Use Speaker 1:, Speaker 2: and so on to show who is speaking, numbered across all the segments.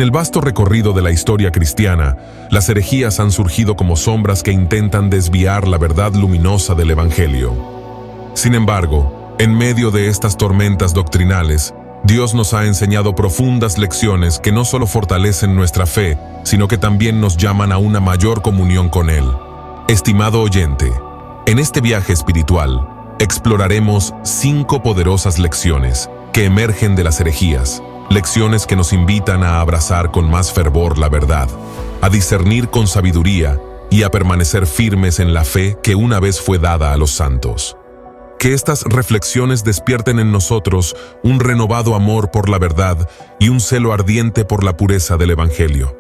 Speaker 1: En el vasto recorrido de la historia cristiana, las herejías han surgido como sombras que intentan desviar la verdad luminosa del Evangelio. Sin embargo, en medio de estas tormentas doctrinales, Dios nos ha enseñado profundas lecciones que no solo fortalecen nuestra fe, sino que también nos llaman a una mayor comunión con Él. Estimado oyente, en este viaje espiritual, exploraremos 5 poderosas lecciones que emergen de las herejías, lecciones que nos invitan a abrazar con más fervor la verdad, a discernir con sabiduría y a permanecer firmes en la fe que una vez fue dada a los santos. Que estas reflexiones despierten en nosotros un renovado amor por la verdad y un celo ardiente por la pureza del Evangelio.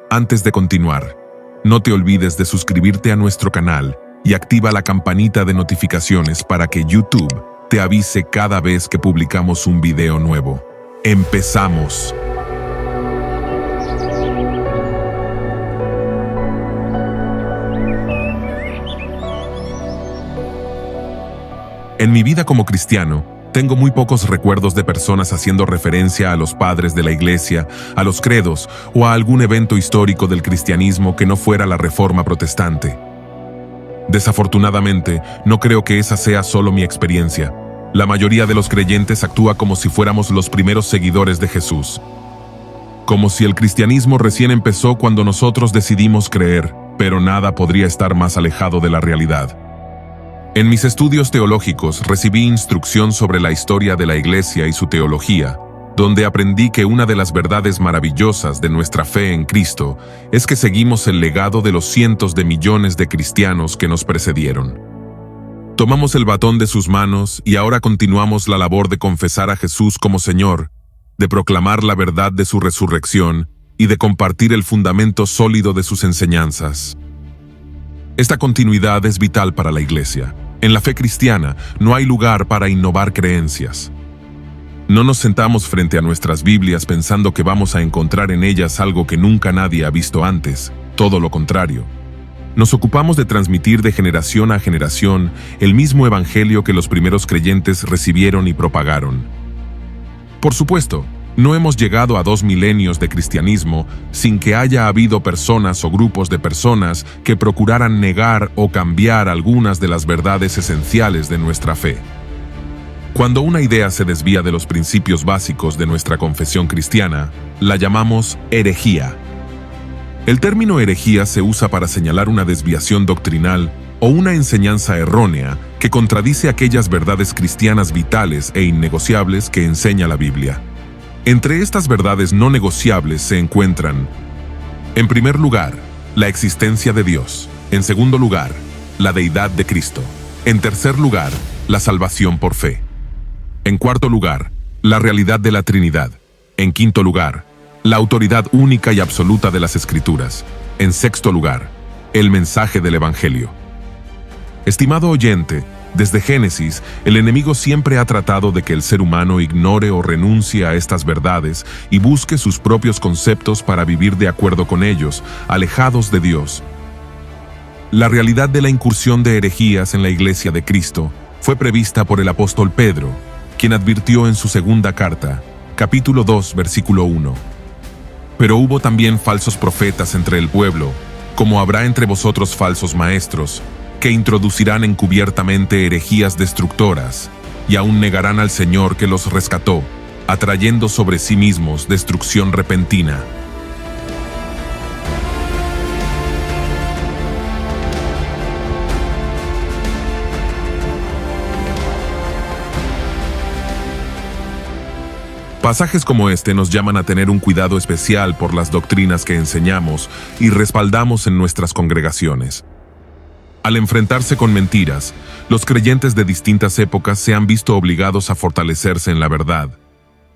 Speaker 1: Antes de continuar, no te olvides de suscribirte a nuestro canal y activa la campanita de notificaciones para que YouTube te avise cada vez que publicamos un video nuevo. ¡Empezamos! En mi vida como cristiano, tengo muy pocos recuerdos de personas haciendo referencia a los padres de la iglesia, a los credos o a algún evento histórico del cristianismo que no fuera la Reforma Protestante. Desafortunadamente, no creo que esa sea solo mi experiencia. La mayoría de los creyentes actúa como si fuéramos los primeros seguidores de Jesús. Como si el cristianismo recién empezó cuando nosotros decidimos creer, pero nada podría estar más alejado de la realidad. En mis estudios teológicos recibí instrucción sobre la historia de la Iglesia y su teología, donde aprendí que una de las verdades maravillosas de nuestra fe en Cristo es que seguimos el legado de los cientos de millones de cristianos que nos precedieron. Tomamos el batón de sus manos y ahora continuamos la labor de confesar a Jesús como Señor, de proclamar la verdad de su resurrección y de compartir el fundamento sólido de sus enseñanzas. Esta continuidad es vital para la Iglesia. En la fe cristiana no hay lugar para innovar creencias. No nos sentamos frente a nuestras Biblias pensando que vamos a encontrar en ellas algo que nunca nadie ha visto antes, todo lo contrario. Nos ocupamos de transmitir de generación a generación el mismo evangelio que los primeros creyentes recibieron y propagaron. Por supuesto, no hemos llegado a 2 milenios de cristianismo sin que haya habido personas o grupos de personas que procuraran negar o cambiar algunas de las verdades esenciales de nuestra fe. Cuando una idea se desvía de los principios básicos de nuestra confesión cristiana, la llamamos herejía. El término herejía se usa para señalar una desviación doctrinal o una enseñanza errónea que contradice aquellas verdades cristianas vitales e innegociables que enseña la Biblia. Entre estas verdades no negociables se encuentran, en primer lugar, la existencia de Dios; en segundo lugar, la deidad de Cristo; en tercer lugar, la salvación por fe; en cuarto lugar, la realidad de la Trinidad; en quinto lugar, la autoridad única y absoluta de las Escrituras; en sexto lugar, el mensaje del Evangelio. Estimado oyente, desde Génesis, el enemigo siempre ha tratado de que el ser humano ignore o renuncie a estas verdades y busque sus propios conceptos para vivir de acuerdo con ellos, alejados de Dios. La realidad de la incursión de herejías en la Iglesia de Cristo fue prevista por el apóstol Pedro, quien advirtió en su segunda carta, capítulo 2, versículo 1. Pero hubo también falsos profetas entre el pueblo, como habrá entre vosotros falsos maestros, que introducirán encubiertamente herejías destructoras, y aún negarán al Señor que los rescató, atrayendo sobre sí mismos destrucción repentina. Pasajes como este nos llaman a tener un cuidado especial por las doctrinas que enseñamos y respaldamos en nuestras congregaciones. Al enfrentarse con mentiras, los creyentes de distintas épocas se han visto obligados a fortalecerse en la verdad.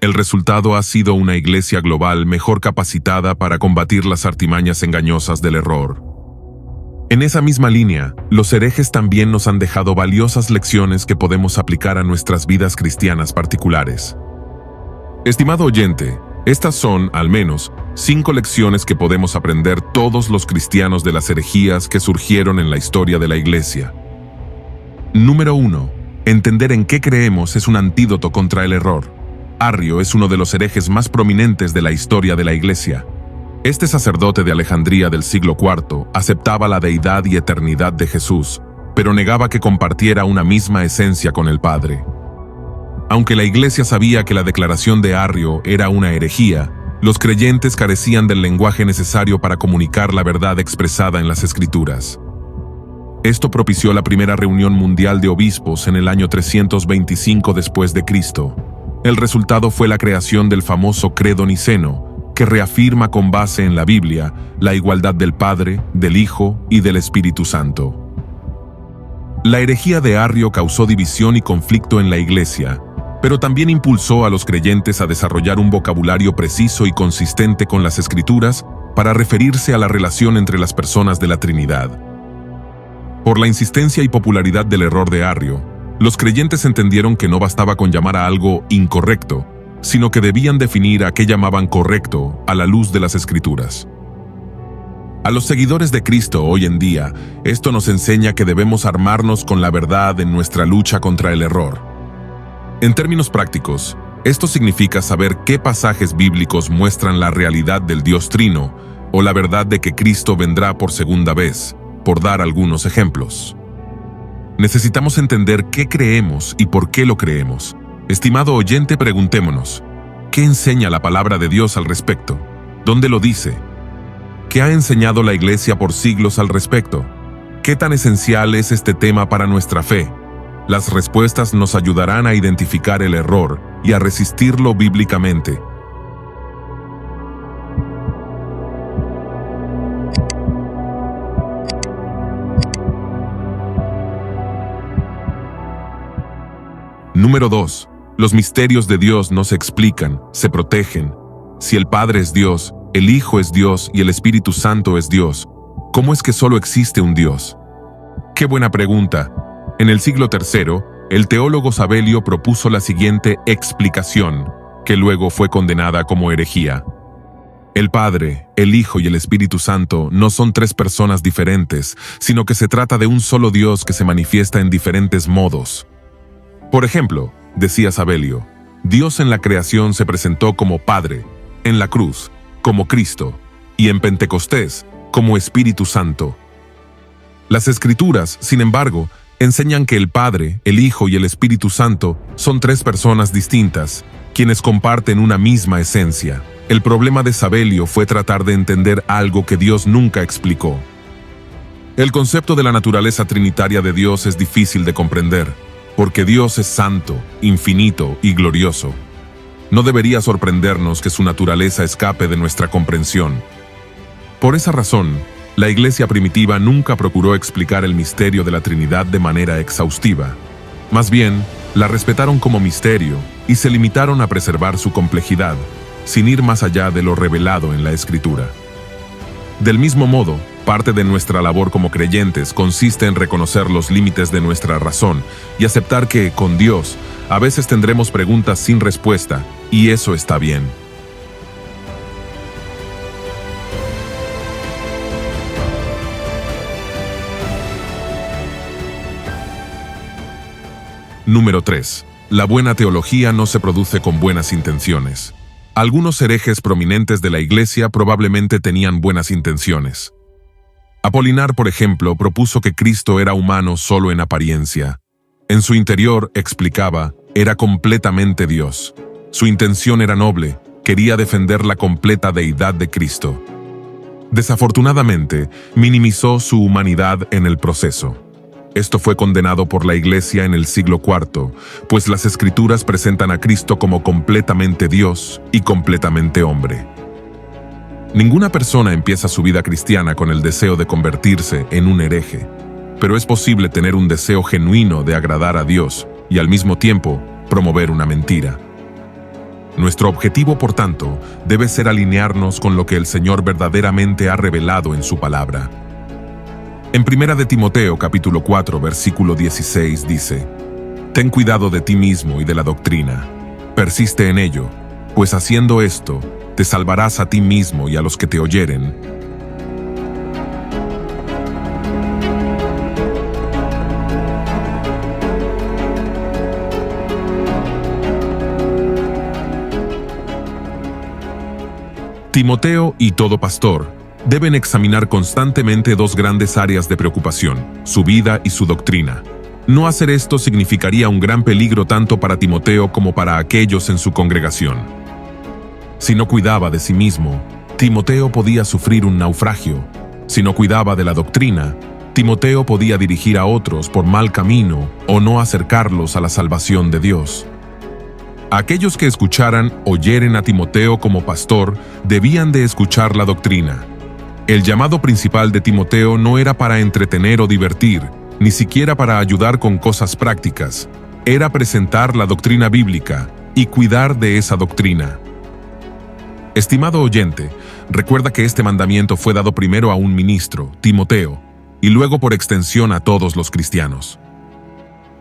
Speaker 1: El resultado ha sido una iglesia global mejor capacitada para combatir las artimañas engañosas del error. En esa misma línea, los herejes también nos han dejado valiosas lecciones que podemos aplicar a nuestras vidas cristianas particulares. Estimado oyente, estas son, al menos, 5 lecciones que podemos aprender todos los cristianos de las herejías que surgieron en la historia de la Iglesia. Número 1. Entender en qué creemos es un antídoto contra el error. Arrio es uno de los herejes más prominentes de la historia de la Iglesia. Este sacerdote de Alejandría del siglo IV aceptaba la deidad y eternidad de Jesús, pero negaba que compartiera una misma esencia con el Padre. Aunque la Iglesia sabía que la declaración de Arrio era una herejía, los creyentes carecían del lenguaje necesario para comunicar la verdad expresada en las Escrituras. Esto propició la primera reunión mundial de obispos en el año 325 después de Cristo. El resultado fue la creación del famoso Credo Niceno, que reafirma con base en la Biblia la igualdad del Padre, del Hijo y del Espíritu Santo. La herejía de Arrio causó división y conflicto en la Iglesia, pero también impulsó a los creyentes a desarrollar un vocabulario preciso y consistente con las Escrituras para referirse a la relación entre las personas de la Trinidad. Por la insistencia y popularidad del error de Arrio, los creyentes entendieron que no bastaba con llamar a algo incorrecto, sino que debían definir a qué llamaban correcto a la luz de las Escrituras. A los seguidores de Cristo hoy en día, esto nos enseña que debemos armarnos con la verdad en nuestra lucha contra el error. En términos prácticos, esto significa saber qué pasajes bíblicos muestran la realidad del Dios Trino o la verdad de que Cristo vendrá por segunda vez, por dar algunos ejemplos. Necesitamos entender qué creemos y por qué lo creemos. Estimado oyente, preguntémonos, ¿qué enseña la palabra de Dios al respecto? ¿Dónde lo dice? ¿Qué ha enseñado la Iglesia por siglos al respecto? ¿Qué tan esencial es este tema para nuestra fe? Las respuestas nos ayudarán a identificar el error y a resistirlo bíblicamente. Número 2. Los misterios de Dios no se explican, se protegen. Si el Padre es Dios, el Hijo es Dios y el Espíritu Santo es Dios, ¿cómo es que solo existe un Dios? ¡Qué buena pregunta! En el siglo III, el teólogo Sabelio propuso la siguiente explicación, que luego fue condenada como herejía. El Padre, el Hijo y el Espíritu Santo no son tres personas diferentes, sino que se trata de un solo Dios que se manifiesta en diferentes modos. Por ejemplo, decía Sabelio, Dios en la creación se presentó como Padre, en la cruz, como Cristo, y en Pentecostés, como Espíritu Santo. Las Escrituras, sin embargo, enseñan que el Padre, el Hijo y el Espíritu Santo son tres personas distintas, quienes comparten una misma esencia. El problema de Sabelio fue tratar de entender algo que Dios nunca explicó. El concepto de la naturaleza trinitaria de Dios es difícil de comprender, porque Dios es santo, infinito y glorioso. No debería sorprendernos que su naturaleza escape de nuestra comprensión. Por esa razón, la Iglesia primitiva nunca procuró explicar el misterio de la Trinidad de manera exhaustiva. Más bien, la respetaron como misterio y se limitaron a preservar su complejidad, sin ir más allá de lo revelado en la Escritura. Del mismo modo, parte de nuestra labor como creyentes consiste en reconocer los límites de nuestra razón y aceptar que, con Dios, a veces tendremos preguntas sin respuesta, y eso está bien. Número 3. La buena teología no se produce con buenas intenciones. Algunos herejes prominentes de la Iglesia probablemente tenían buenas intenciones. Apolinar, por ejemplo, propuso que Cristo era humano solo en apariencia. En su interior, explicaba, era completamente Dios. Su intención era noble, quería defender la completa deidad de Cristo. Desafortunadamente, minimizó su humanidad en el proceso. Esto fue condenado por la Iglesia en el siglo IV, pues las Escrituras presentan a Cristo como completamente Dios y completamente hombre. Ninguna persona empieza su vida cristiana con el deseo de convertirse en un hereje, pero es posible tener un deseo genuino de agradar a Dios y al mismo tiempo promover una mentira. Nuestro objetivo, por tanto, debe ser alinearnos con lo que el Señor verdaderamente ha revelado en su palabra. En 1 de Timoteo capítulo 4 versículo 16 dice: Ten cuidado de ti mismo y de la doctrina. Persiste en ello, pues haciendo esto, te salvarás a ti mismo y a los que te oyeren. Timoteo y todo pastor deben examinar constantemente dos grandes áreas de preocupación, su vida y su doctrina. No hacer esto significaría un gran peligro tanto para Timoteo como para aquellos en su congregación. Si no cuidaba de sí mismo, Timoteo podía sufrir un naufragio. Si no cuidaba de la doctrina, Timoteo podía dirigir a otros por mal camino o no acercarlos a la salvación de Dios. Aquellos que escucharan o oyeren a Timoteo como pastor debían de escuchar la doctrina. El llamado principal de Timoteo no era para entretener o divertir, ni siquiera para ayudar con cosas prácticas. Era presentar la doctrina bíblica y cuidar de esa doctrina. Estimado oyente, recuerda que este mandamiento fue dado primero a un ministro, Timoteo, y luego por extensión a todos los cristianos.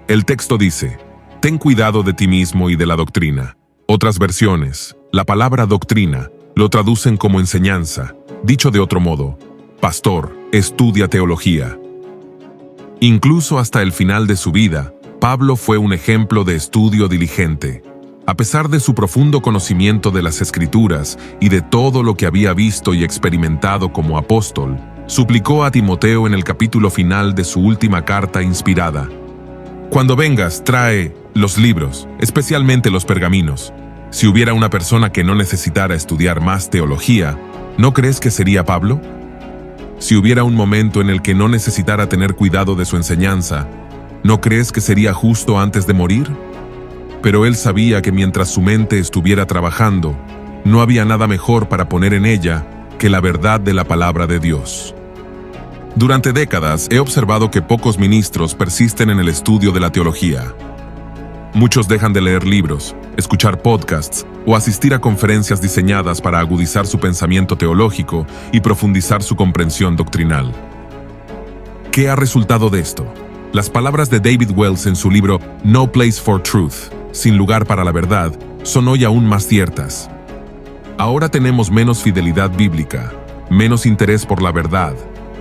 Speaker 1: El texto dice: ten cuidado de ti mismo y de la doctrina. Otras versiones, la palabra doctrina, lo traducen como enseñanza. Dicho de otro modo, pastor, estudia teología. Incluso hasta el final de su vida, Pablo fue un ejemplo de estudio diligente. A pesar de su profundo conocimiento de las Escrituras y de todo lo que había visto y experimentado como apóstol, suplicó a Timoteo en el capítulo final de su última carta inspirada: cuando vengas, trae los libros, especialmente los pergaminos. Si hubiera una persona que no necesitara estudiar más teología, ¿no crees que sería Pablo? Si hubiera un momento en el que no necesitara tener cuidado de su enseñanza, ¿no crees que sería justo antes de morir? Pero él sabía que mientras su mente estuviera trabajando, no había nada mejor para poner en ella que la verdad de la palabra de Dios. Durante décadas he observado que pocos ministros persisten en el estudio de la teología. Muchos dejan de leer libros, escuchar podcasts o asistir a conferencias diseñadas para agudizar su pensamiento teológico y profundizar su comprensión doctrinal. ¿Qué ha resultado de esto? Las palabras de David Wells en su libro No Place for Truth, Sin lugar para la verdad, son hoy aún más ciertas. Ahora tenemos menos fidelidad bíblica, menos interés por la verdad,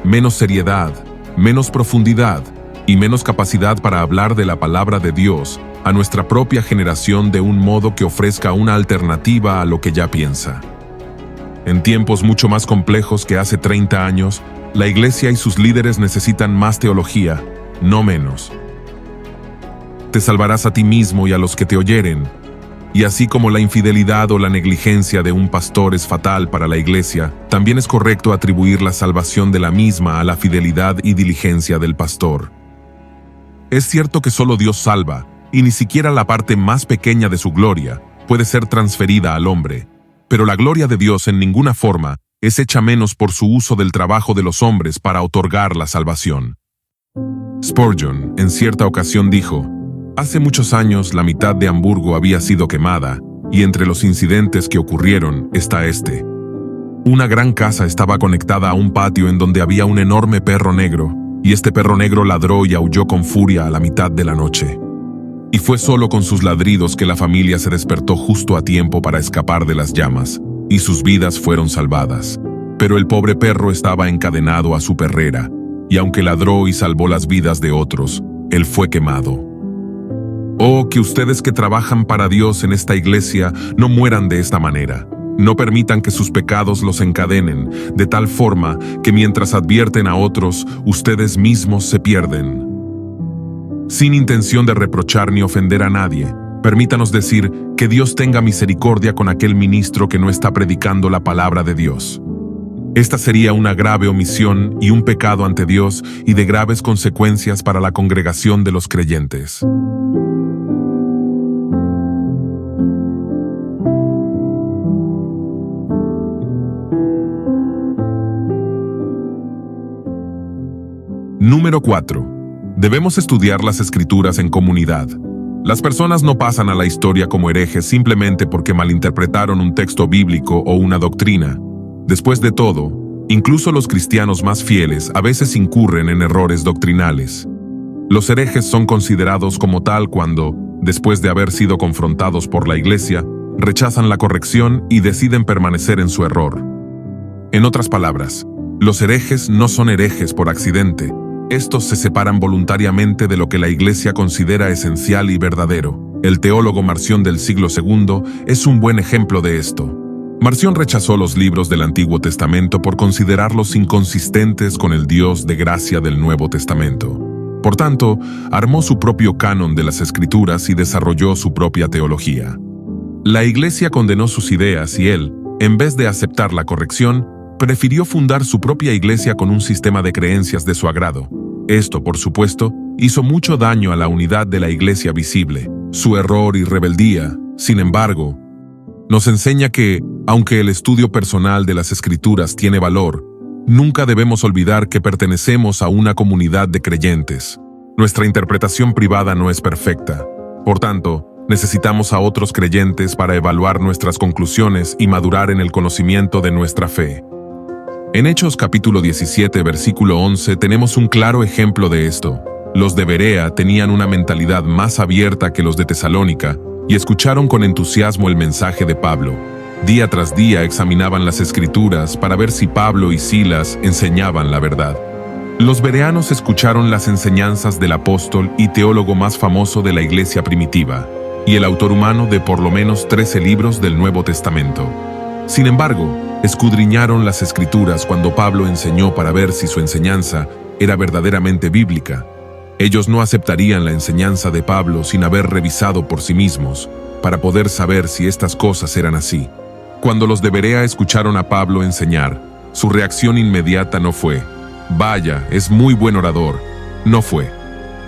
Speaker 1: menos seriedad, menos profundidad y menos capacidad para hablar de la palabra de Dios a nuestra propia generación de un modo que ofrezca una alternativa a lo que ya piensa. En tiempos mucho más complejos que hace 30 años, la Iglesia y sus líderes necesitan más teología, no menos. Te salvarás a ti mismo y a los que te oyeren. Y así como la infidelidad o la negligencia de un pastor es fatal para la Iglesia, también es correcto atribuir la salvación de la misma a la fidelidad y diligencia del pastor. Es cierto que solo Dios salva, y ni siquiera la parte más pequeña de su gloria puede ser transferida al hombre, pero la gloria de Dios en ninguna forma es hecha menos por su uso del trabajo de los hombres para otorgar la salvación. Spurgeon, en cierta ocasión dijo: hace muchos años la mitad de Hamburgo había sido quemada, y entre los incidentes que ocurrieron está este. Una gran casa estaba conectada a un patio en donde había un enorme perro negro, y este perro negro ladró y aulló con furia a la mitad de la noche. Y fue solo con sus ladridos que la familia se despertó justo a tiempo para escapar de las llamas, y sus vidas fueron salvadas. Pero el pobre perro estaba encadenado a su perrera, y aunque ladró y salvó las vidas de otros, él fue quemado. Oh, que ustedes que trabajan para Dios en esta iglesia no mueran de esta manera. No permitan que sus pecados los encadenen, de tal forma que mientras advierten a otros, ustedes mismos se pierden. Sin intención de reprochar ni ofender a nadie, permítanos decir que Dios tenga misericordia con aquel ministro que no está predicando la palabra de Dios. Esta sería una grave omisión y un pecado ante Dios y de graves consecuencias para la congregación de los creyentes. Número 4. Debemos estudiar las Escrituras en comunidad. Las personas no pasan a la historia como herejes simplemente porque malinterpretaron un texto bíblico o una doctrina. Después de todo, incluso los cristianos más fieles a veces incurren en errores doctrinales. Los herejes son considerados como tal cuando, después de haber sido confrontados por la Iglesia, rechazan la corrección y deciden permanecer en su error. En otras palabras, los herejes no son herejes por accidente. Estos se separan voluntariamente de lo que la Iglesia considera esencial y verdadero. El teólogo Marción del siglo II es un buen ejemplo de esto. Marción rechazó los libros del Antiguo Testamento por considerarlos inconsistentes con el Dios de gracia del Nuevo Testamento. Por tanto, armó su propio canon de las Escrituras y desarrolló su propia teología. La Iglesia condenó sus ideas y él, en vez de aceptar la corrección, prefirió fundar su propia iglesia con un sistema de creencias de su agrado. Esto, por supuesto, hizo mucho daño a la unidad de la iglesia visible. Su error y rebeldía, sin embargo, nos enseña que, aunque el estudio personal de las Escrituras tiene valor, nunca debemos olvidar que pertenecemos a una comunidad de creyentes. Nuestra interpretación privada no es perfecta. Por tanto, necesitamos a otros creyentes para evaluar nuestras conclusiones y madurar en el conocimiento de nuestra fe. En Hechos capítulo 17, versículo 11 tenemos un claro ejemplo de esto. Los de Berea tenían una mentalidad más abierta que los de Tesalónica y escucharon con entusiasmo el mensaje de Pablo. Día tras día examinaban las Escrituras para ver si Pablo y Silas enseñaban la verdad. Los bereanos escucharon las enseñanzas del apóstol y teólogo más famoso de la iglesia primitiva, y el autor humano de por lo menos 13 libros del Nuevo Testamento. Sin embargo, escudriñaron las Escrituras cuando Pablo enseñó para ver si su enseñanza era verdaderamente bíblica. Ellos no aceptarían la enseñanza de Pablo sin haber revisado por sí mismos, para poder saber si estas cosas eran así. Cuando los de Berea escucharon a Pablo enseñar, su reacción inmediata no fue: «Vaya, es muy buen orador». No fue: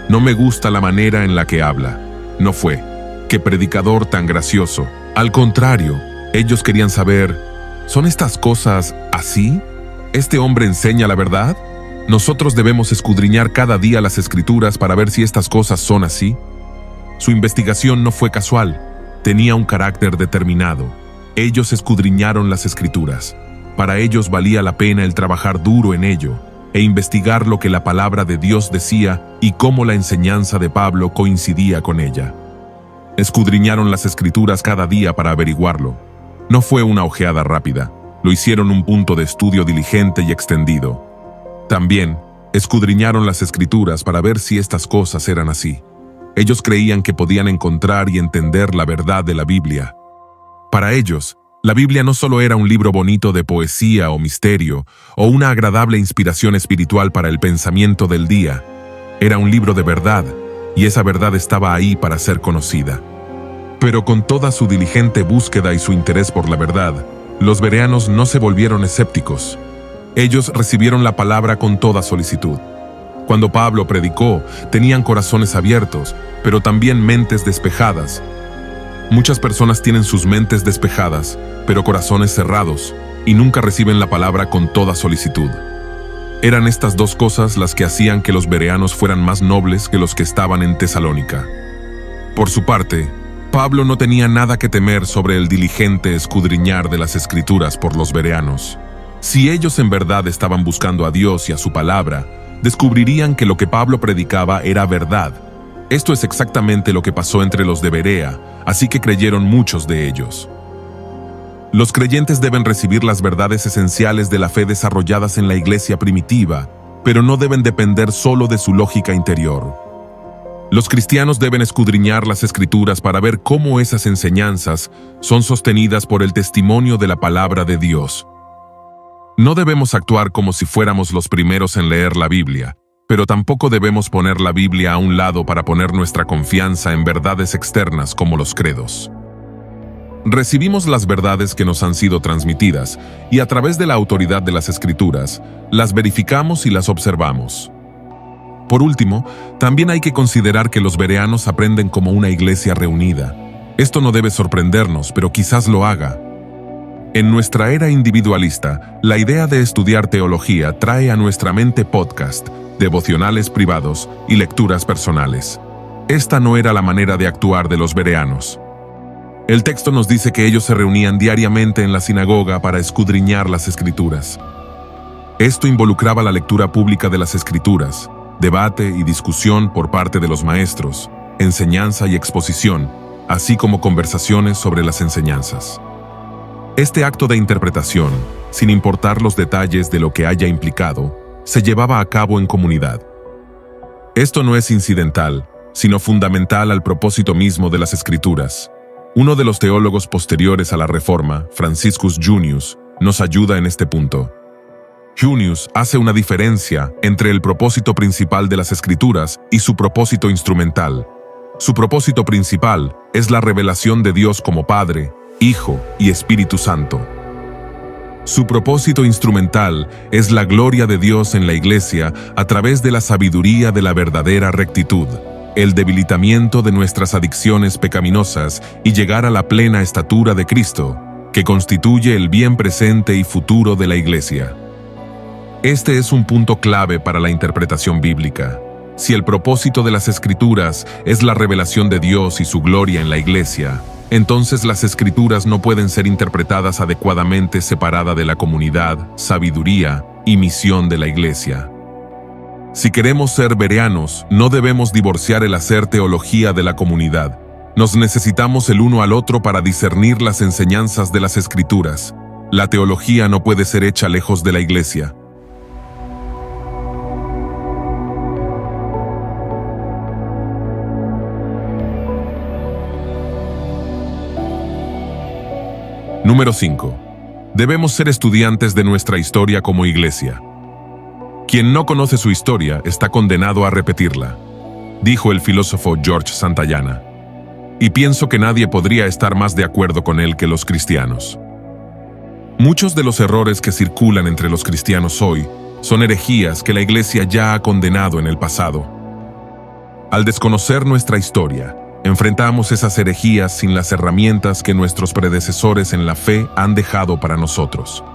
Speaker 1: «No me gusta la manera en la que habla». No fue: «Qué predicador tan gracioso». Al contrario, ellos querían saber: ¿son estas cosas así? ¿Este hombre enseña la verdad? ¿Nosotros debemos escudriñar cada día las Escrituras para ver si estas cosas son así? Su investigación no fue casual, tenía un carácter determinado. Ellos escudriñaron las Escrituras. Para ellos valía la pena el trabajar duro en ello e investigar lo que la palabra de Dios decía y cómo la enseñanza de Pablo coincidía con ella. Escudriñaron las Escrituras cada día para averiguarlo. No fue una ojeada rápida, lo hicieron un punto de estudio diligente y extendido. También, escudriñaron las Escrituras para ver si estas cosas eran así. Ellos creían que podían encontrar y entender la verdad de la Biblia. Para ellos, la Biblia no solo era un libro bonito de poesía o misterio, o una agradable inspiración espiritual para el pensamiento del día. Era un libro de verdad, y esa verdad estaba ahí para ser conocida. Pero con toda su diligente búsqueda y su interés por la verdad, los bereanos no se volvieron escépticos. Ellos recibieron la palabra con toda solicitud. Cuando Pablo predicó, tenían corazones abiertos, pero también mentes despejadas. Muchas personas tienen sus mentes despejadas, pero corazones cerrados, y nunca reciben la palabra con toda solicitud. Eran estas dos cosas las que hacían que los bereanos fueran más nobles que los que estaban en Tesalónica. Por su parte, Pablo no tenía nada que temer sobre el diligente escudriñar de las Escrituras por los bereanos. Si ellos en verdad estaban buscando a Dios y a su palabra, descubrirían que lo que Pablo predicaba era verdad. Esto es exactamente lo que pasó entre los de Berea, así que creyeron muchos de ellos. Los creyentes deben recibir las verdades esenciales de la fe desarrolladas en la iglesia primitiva, pero no deben depender solo de su lógica interior. Los cristianos deben escudriñar las Escrituras para ver cómo esas enseñanzas son sostenidas por el testimonio de la palabra de Dios. No debemos actuar como si fuéramos los primeros en leer la Biblia, pero tampoco debemos poner la Biblia a un lado para poner nuestra confianza en verdades externas como los credos. Recibimos las verdades que nos han sido transmitidas y a través de la autoridad de las Escrituras, las verificamos y las observamos. Por último, también hay que considerar que los bereanos aprenden como una iglesia reunida. Esto no debe sorprendernos, pero quizás lo haga. En nuestra era individualista, la idea de estudiar teología trae a nuestra mente podcast, devocionales privados y lecturas personales. Esta no era la manera de actuar de los bereanos. El texto nos dice que ellos se reunían diariamente en la sinagoga para escudriñar las Escrituras. Esto involucraba la lectura pública de las Escrituras, debate y discusión por parte de los maestros, enseñanza y exposición, así como conversaciones sobre las enseñanzas. Este acto de interpretación, sin importar los detalles de lo que haya implicado, se llevaba a cabo en comunidad. Esto no es incidental, sino fundamental al propósito mismo de las Escrituras. Uno de los teólogos posteriores a la Reforma, Franciscus Junius, nos ayuda en este punto. Junius hace una diferencia entre el propósito principal de las Escrituras y su propósito instrumental. Su propósito principal es la revelación de Dios como Padre, Hijo y Espíritu Santo. Su propósito instrumental es la gloria de Dios en la Iglesia a través de la sabiduría de la verdadera rectitud, el debilitamiento de nuestras adicciones pecaminosas y llegar a la plena estatura de Cristo, que constituye el bien presente y futuro de la Iglesia. Este es un punto clave para la interpretación bíblica. Si el propósito de las Escrituras es la revelación de Dios y su gloria en la Iglesia, entonces las Escrituras no pueden ser interpretadas adecuadamente separada de la comunidad, sabiduría y misión de la Iglesia. Si queremos ser bereanos, no debemos divorciar el hacer teología de la comunidad. Nos necesitamos el uno al otro para discernir las enseñanzas de las Escrituras. La teología no puede ser hecha lejos de la Iglesia. Número 5. Debemos ser estudiantes de nuestra historia como Iglesia. Quien no conoce su historia está condenado a repetirla, dijo el filósofo George Santayana. Y pienso que nadie podría estar más de acuerdo con él que los cristianos. Muchos de los errores que circulan entre los cristianos hoy son herejías que la Iglesia ya ha condenado en el pasado. Al desconocer nuestra historia, enfrentamos esas herejías sin las herramientas que nuestros predecesores en la fe han dejado para nosotros.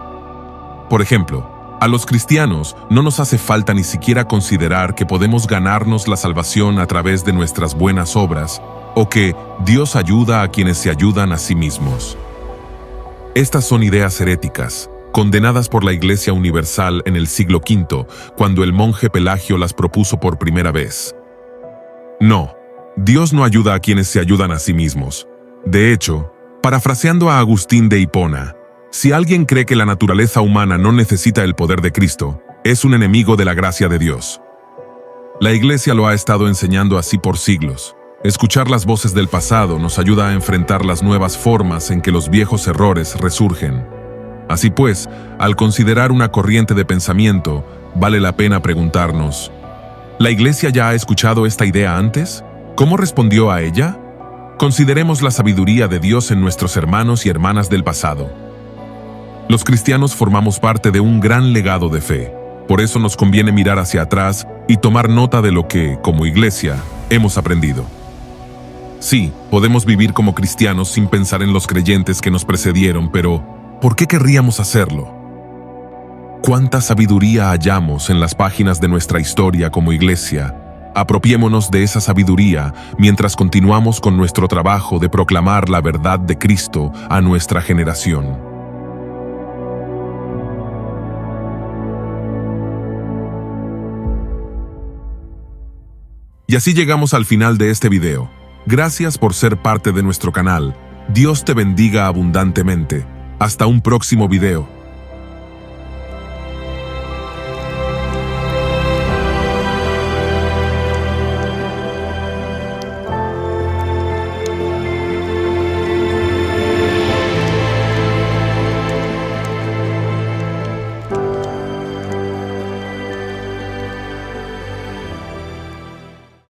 Speaker 1: Por ejemplo, a los cristianos no nos hace falta ni siquiera considerar que podemos ganarnos la salvación a través de nuestras buenas obras o que Dios ayuda a quienes se ayudan a sí mismos. Estas son ideas heréticas, condenadas por la Iglesia Universal en el siglo V, cuando el monje Pelagio las propuso por primera vez. No, Dios no ayuda a quienes se ayudan a sí mismos. De hecho, parafraseando a Agustín de Hipona, si alguien cree que la naturaleza humana no necesita el poder de Cristo, es un enemigo de la gracia de Dios. La Iglesia lo ha estado enseñando así por siglos. Escuchar las voces del pasado nos ayuda a enfrentar las nuevas formas en que los viejos errores resurgen. Así pues, al considerar una corriente de pensamiento, vale la pena preguntarnos: ¿la Iglesia ya ha escuchado esta idea antes? ¿Cómo respondió a ella? Consideremos la sabiduría de Dios en nuestros hermanos y hermanas del pasado. Los cristianos formamos parte de un gran legado de fe. Por eso nos conviene mirar hacia atrás y tomar nota de lo que, como Iglesia, hemos aprendido. Sí, podemos vivir como cristianos sin pensar en los creyentes que nos precedieron, pero ¿por qué querríamos hacerlo? ¿Cuánta sabiduría hallamos en las páginas de nuestra historia como Iglesia? Apropiémonos de esa sabiduría mientras continuamos con nuestro trabajo de proclamar la verdad de Cristo a nuestra generación. Y así llegamos al final de este video. Gracias por ser parte de nuestro canal. Dios te bendiga abundantemente. Hasta un próximo video.